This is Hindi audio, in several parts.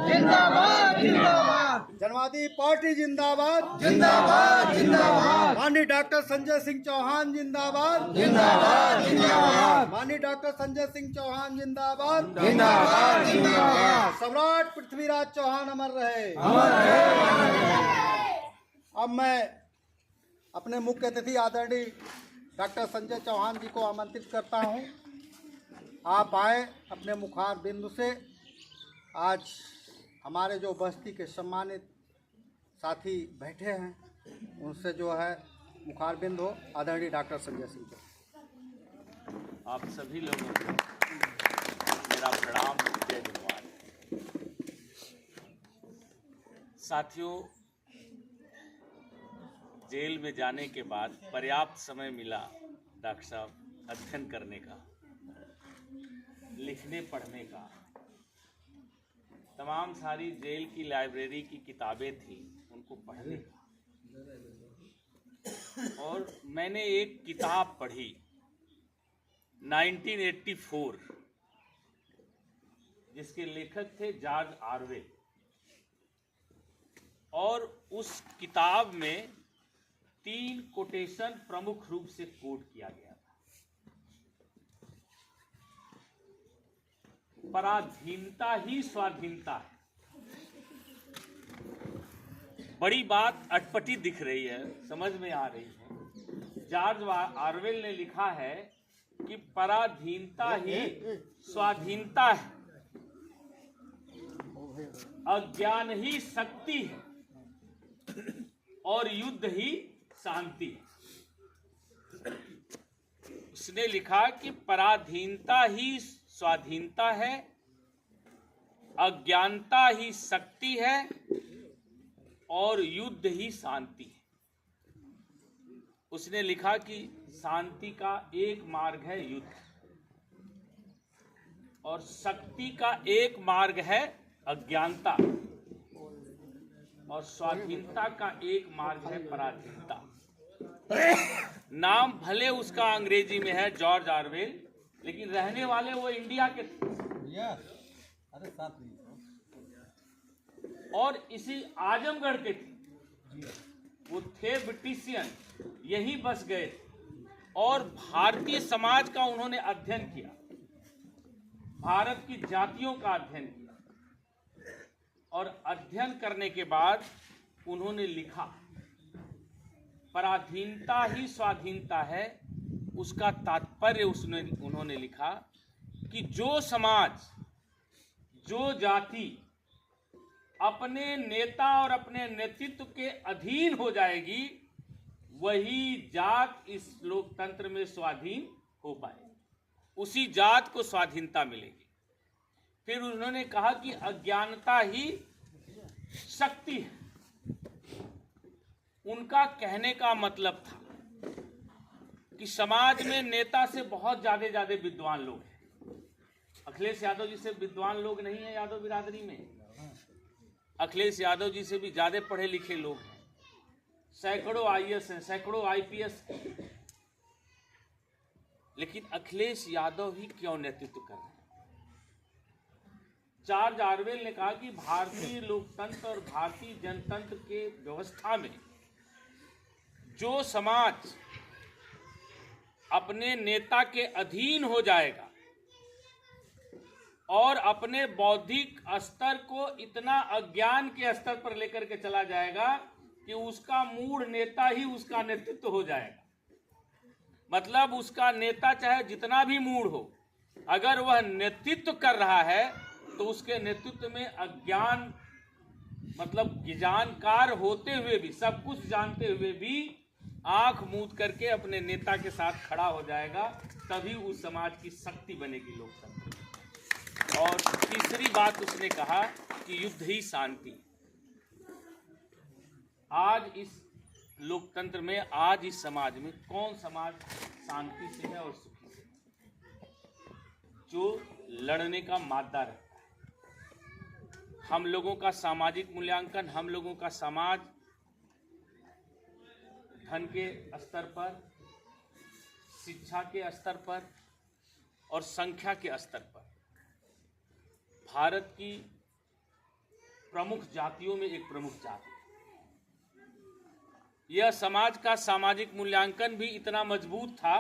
जिंदाबाद जिंदाबाद। जनवादी पार्टी जिंदाबाद जिंदाबाद जिंदाबाद। माननीय डॉक्टर संजय सिंह चौहान जिंदाबाद जिंदाबाद जिंदाबाद। माननीय डॉक्टर संजय सिंह चौहान जिंदाबाद जिंदाबाद जिंदाबाद। सम्राट पृथ्वीराज चौहान अमर रहे। अब मैं अपने मुख्य अतिथि आदरणीय डॉक्टर संजय चौहान जी को आमंत्रित करता हूं। आप आए अपने मुखार बिंदु से। आज हमारे जो बस्ती के सम्मानित साथी बैठे हैं उनसे जो है मुखार बिंद हो। आदरणीय डॉक्टर संजय सिंह जी। आप सभी लोगों को मेरा प्रणाम, जय जवान। साथियों, जेल में जाने के बाद पर्याप्त समय मिला डॉक्टर साहब अध्ययन करने का, लिखने पढ़ने का। तमाम सारी जेल की लाइब्रेरी की किताबें थी, उनको पढ़ने का। और मैंने एक किताब पढ़ी 1984, जिसके लेखक थे जॉर्ज ऑरवेल। और उस किताब में 3 कोटेशन प्रमुख रूप से कोट किया गया था। पराधीनता ही स्वाधीनता है। बड़ी बात अटपटी दिख रही है, समझ में आ रही है। जॉर्ज ऑरवेल ने लिखा है कि पराधीनता ही स्वाधीनता है, अज्ञान ही शक्ति है और युद्ध ही शांति है। उसने लिखा कि पराधीनता ही स्वाधीनता है, अज्ञानता ही शक्ति है और युद्ध ही शांति है। उसने लिखा कि शांति का एक मार्ग है युद्ध, और शक्ति का एक मार्ग है अज्ञानता, और स्वाधीनता का एक मार्ग है पराधीनता। नाम भले उसका अंग्रेजी में है जॉर्ज ऑरवेल, लेकिन रहने वाले वो इंडिया के थे। और इसी आजमगढ़ के थे। वो थे ब्रिटिशियन, यहीं बस गए थे और भारतीय समाज का उन्होंने अध्ययन किया, भारत की जातियों का अध्ययन किया। और अध्ययन करने के बाद उन्होंने लिखा, पराधीनता ही स्वाधीनता है। उसका तात्पर्य उन्होंने लिखा कि जो समाज, जो जाति अपने नेता और अपने नेतृत्व के अधीन हो जाएगी, वही जात इस लोकतंत्र में स्वाधीन हो पाएगी, उसी जात को स्वाधीनता मिलेगी। फिर उन्होंने कहा कि अज्ञानता ही शक्ति है। उनका कहने का मतलब था कि समाज में नेता से बहुत ज्यादा विद्वान लोग हैं। अखिलेश यादव जी से विद्वान लोग नहीं है यादव बिरादरी में। अखिलेश यादव जी से भी ज्यादा पढ़े लिखे लोग हैं। सैकड़ों आईएएस हैं, सैकड़ों आईपीएस हैं। लेकिन अखिलेश यादव ही क्यों नेतृत्व कर रहे हैं? जॉर्ज ऑरवेल ने कहा कि भारतीय लोकतंत्र और भारतीय जनतंत्र के व्यवस्था में जो समाज अपने नेता के अधीन हो जाएगा और अपने बौद्धिक स्तर को इतना अज्ञान के स्तर पर लेकर के चला जाएगा कि उसका मूढ़ नेता ही उसका नेतृत्व हो जाएगा। मतलब उसका नेता चाहे जितना भी मूढ़ हो, अगर वह नेतृत्व कर रहा है तो उसके नेतृत्व में अज्ञान, मतलब जानकार होते हुए भी, सब कुछ जानते हुए भी आंख मूंद करके अपने नेता के साथ खड़ा हो जाएगा। तभी उस समाज की शक्ति बनेगी लोकतंत्र। और तीसरी बात उसने कहा कि युद्ध ही शांति। आज इस लोकतंत्र में, आज इस समाज में कौन समाज शांति से है और सुखी से? जो लड़ने का मादा रहता है। हम लोगों का सामाजिक मूल्यांकन, हम लोगों का समाज धन के स्तर पर, शिक्षा के स्तर पर और संख्या के स्तर पर भारत की प्रमुख जातियों में एक प्रमुख जाति। यह समाज का सामाजिक मूल्यांकन भी इतना मजबूत था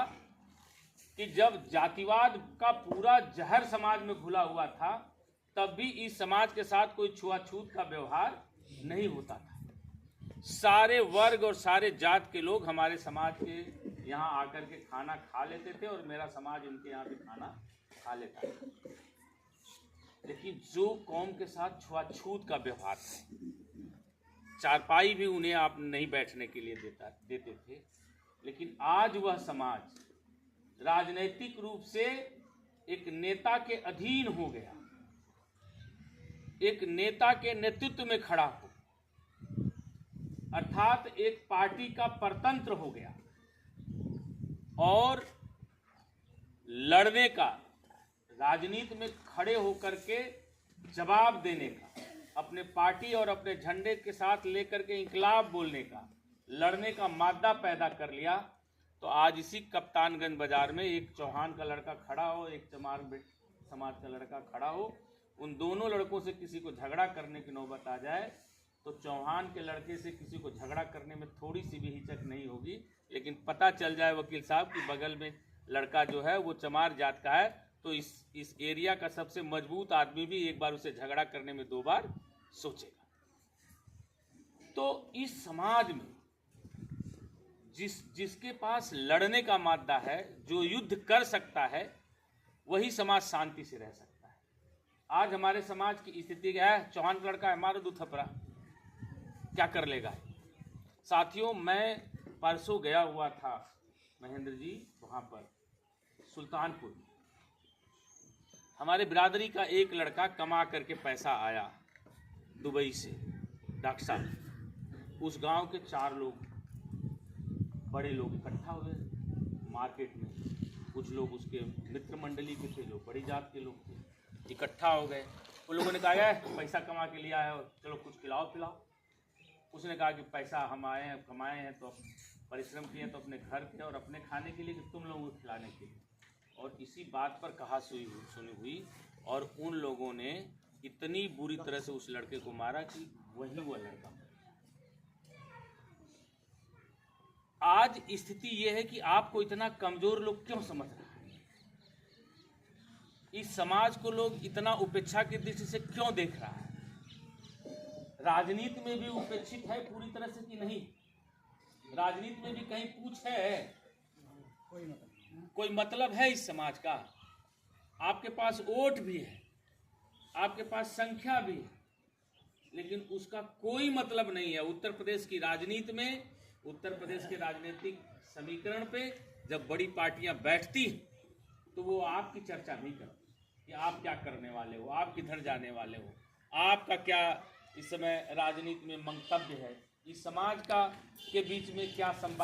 कि जब जातिवाद का पूरा जहर समाज में घुला हुआ था, तब भी इस समाज के साथ कोई छुआछूत का व्यवहार नहीं होता था। सारे वर्ग और सारे जात के लोग हमारे समाज के यहाँ आकर के खाना खा लेते थे और मेरा समाज उनके यहाँ भी खाना खा लेता था। लेकिन जो कौम के साथ छुआछूत का व्यवहार था, चारपाई भी उन्हें आप नहीं बैठने के लिए देते थे, लेकिन आज वह समाज राजनैतिक रूप से एक नेता के अधीन हो गया, एक नेता के नेतृत्व में खड़ा हो, अर्थात एक पार्टी का परतंत्र हो गया और लड़ने का, राजनीति में खड़े होकर के जवाब देने का, अपने पार्टी और अपने झंडे के साथ लेकर के इंकलाब बोलने का, लड़ने का मादा पैदा कर लिया। तो आज इसी कप्तानगंज बाजार में एक चौहान का लड़का खड़ा हो, एक चमार समाज का लड़का खड़ा हो, उन दोनों लड़कों से किसी को झगड़ा करने की नौबत आ जाए तो चौहान के लड़के से किसी को झगड़ा करने में थोड़ी सी भी हिचक नहीं होगी। लेकिन पता चल जाए वकील साहब कि बगल में लड़का जो है वो चमार जात का है, तो इस एरिया का सबसे मजबूत आदमी भी एक बार उसे झगड़ा करने में 2 बार सोचेगा। तो इस समाज में जिसके पास लड़ने का मादा है, जो युद्ध कर सकता है, वही समाज शांति से रह सकता है। आज हमारे समाज की स्थिति क्या है? चौहान का लड़का है, मारो 2 थपड़ा, क्या कर लेगा? साथियों, मैं परसों गया हुआ था महेंद्र जी, वहाँ पर सुल्तानपुर, हमारे बिरादरी का एक लड़का कमा करके पैसा आया दुबई से, डॉक्टर साहब। उस गांव के 4 लोग, बड़े लोग इकट्ठा हुए मार्केट में। कुछ लोग उसके मित्र मंडली के थे, जो बड़ी जात के लोग थे, इकट्ठा हो गए। उन लोगों ने कहा है पैसा कमा के लिया है, चलो कुछ खिलाओ पिलाओ। उसने कहा कि पैसा हम आए हैं, कमाए हैं, तो परिश्रम किए तो अपने घर के और अपने खाने के लिए, कि तुम लोगों को खिलाने के लिए। और इसी बात पर कहा सुनी हुई और उन लोगों ने इतनी बुरी तरह से उस लड़के को मारा कि वही वो लड़का। आज स्थिति यह है कि आपको इतना कमजोर लोग क्यों समझ रहा है? इस समाज को लोग इतना उपेक्षा की दृष्टि से क्यों देख रहा है? राजनीति में भी उपेक्षित है पूरी तरह से कि नहीं? राजनीति में भी कहीं पूछ है? कोई मतलब है इस समाज का? आपके पास वोट भी है, आपके पास संख्या भी है, लेकिन उसका कोई मतलब नहीं है। उत्तर प्रदेश की राजनीति में, उत्तर प्रदेश के राजनीतिक समीकरण पे जब बड़ी पार्टियां बैठती तो वो आपकी चर्चा नहीं करती कि आप क्या करने वाले हो, आप किधर जाने वाले हो, आपका क्या इस समय राजनीति में मंतव्य है, इस समाज का के बीच में क्या संवाद